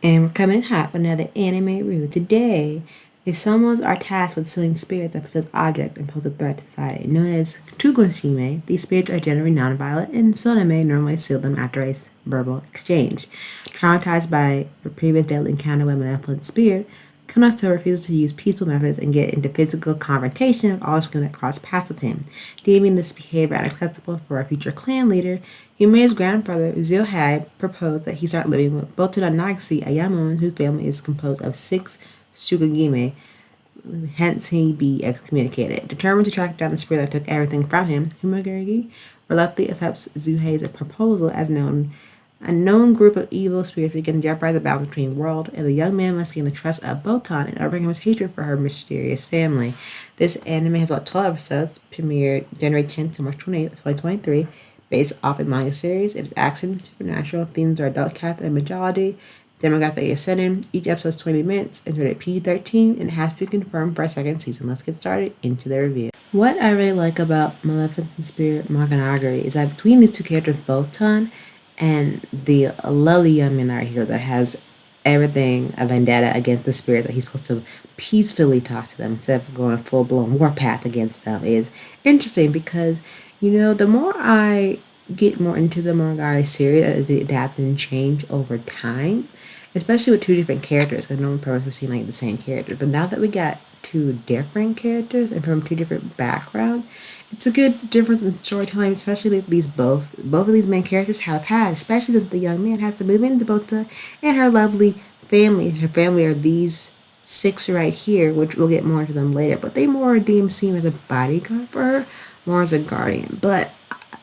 And we're coming in hot with another anime review. Today, the summons are tasked with sealing spirits that possess objects and pose a threat to society. Known as tsukumogami, these spirits are generally non-violent, and soname normally seal them after a verbal exchange. Traumatized by a previous deadly encounter with a malevolent spirit, Kunato refuses to use peaceful methods and get into physical confrontation with all screens that cross paths with him. Deeming this behavior unacceptable for a future clan leader, Yume's grandfather, Uzuhai, proposed that he start living with Botanagasi, a young woman whose family is composed of 6 Sugagime, hence he be excommunicated. Determined to track down the spirit that took everything from him, Humagiri reluctantly accepts Zuhei's proposal as a known group of evil spirits begin to jeopardize the balance between world, and the young man must gain the trust of Botan and overcome his hatred for her mysterious family. This anime has about 12 episodes, premiered January 10th to March 28th, 2023, based off a manga series. It is action, supernatural, themes are adult Catholic and mythology, demographic is seinen. Each episode is 20 minutes, it's rated PG-13, and it has been confirmed for a second season. Let's get started into the review. What I really like about Malevolent Spirits Mononogatari is that between these two characters, Botan and the lovely young man right here that has everything a vendetta against the spirit that he's supposed to peacefully talk to them instead of going a full-blown warpath against them is interesting because, the more I get more into the manga series as it adapts and change over time, especially with two different characters, because normally purpose we're seeing like the same characters, but now that we got two different characters and from two different backgrounds, it's a good difference in storytelling, especially that both of these main characters have had, especially since the young man has to move into Bota and her lovely family. Her family are these 6 right here, which we'll get more into them later, but they more deem seem as a bodyguard for her, more as a guardian. But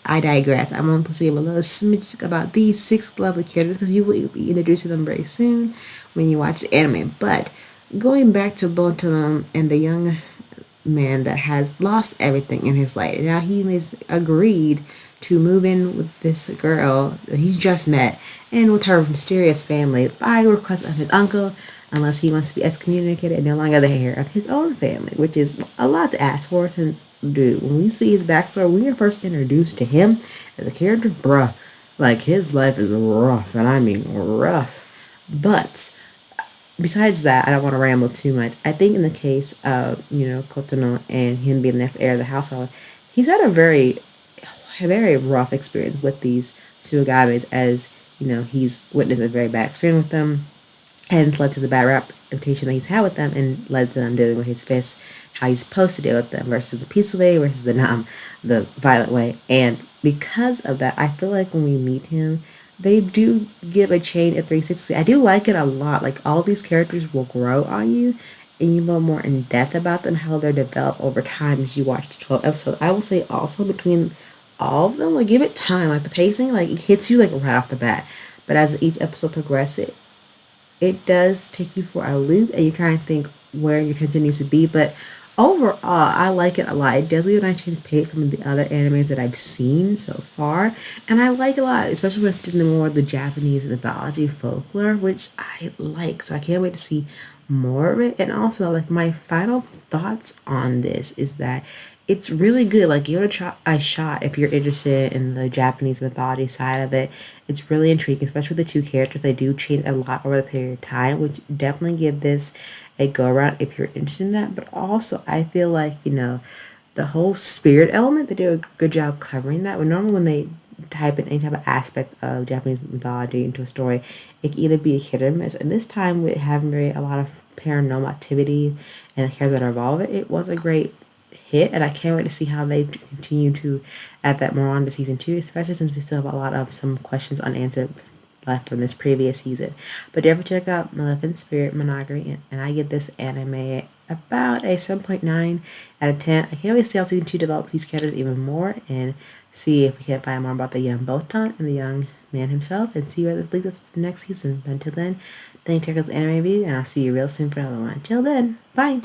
I digress. I'm going to say a little smidge about these 6 lovely characters because you will be introduced to them very soon when you watch the anime. But going back to Botanam and the young man that has lost everything in his life. Now he has agreed to move in with this girl that he's just met and with her mysterious family by request of his uncle, unless he wants to be excommunicated and no longer the heir of his own family, which is a lot to ask for since, dude, when we see his backstory, when we are first introduced to him as a character, bruh, like his life is rough, and I mean rough. But besides that, I don't want to ramble too much. I think in the case of, Kotono and him being the next heir of the household, he's had a very rough experience with these Tsukugamis as, he's witnessed a very bad experience with them and it's led to the bad reputation that he's had with them and led to them dealing with his fists, how he's supposed to deal with them versus the peaceful way versus the violent way. And because of that, I feel like when we meet him, they do give a change at 360. I do like it a lot. Like all these characters will grow on you and you learn more in depth about them, how they're developed over time as you watch the 12 episodes. I will say also between all of them, like give it time. Like the pacing, like it hits you like right off the bat. But as each episode progresses, it does take you for a loop and you kind of think where your attention needs to be. But overall, I like it a lot. It does leave a nice change of pace from the other animes that I've seen so far. And I like it a lot, especially when it's doing more of the Japanese mythology folklore, which I like. So I can't wait to see more of it. And also, like, my final thoughts on this is that it's really good. Like, give it a shot if you're interested in the Japanese mythology side of it. It's really intriguing, especially with the two characters. They do change a lot over the period of time, which definitely give this a go around if you're interested in that. But also, I feel like, the whole spirit element, they do a good job covering that. When normally when they type in any type of aspect of Japanese mythology into a story, it can either be a hit or miss. And this time, with having a lot of paranormal activity and the characters that are involved, it was a great hit, and I can't wait to see how they continue to add that more on to season 2, especially since we still have a lot of some questions unanswered left from this previous season. But definitely check out Malevolent Spirit Mononogatari, and I give this anime about a 7.9 out of 10. I can't wait to see how season 2 develops these characters even more and see if we can find more about the young Botan and the young man himself and see where this leads us to the next season. But until then, thank you for checking out this anime review, and I'll see you real soon for another one. Until then, bye!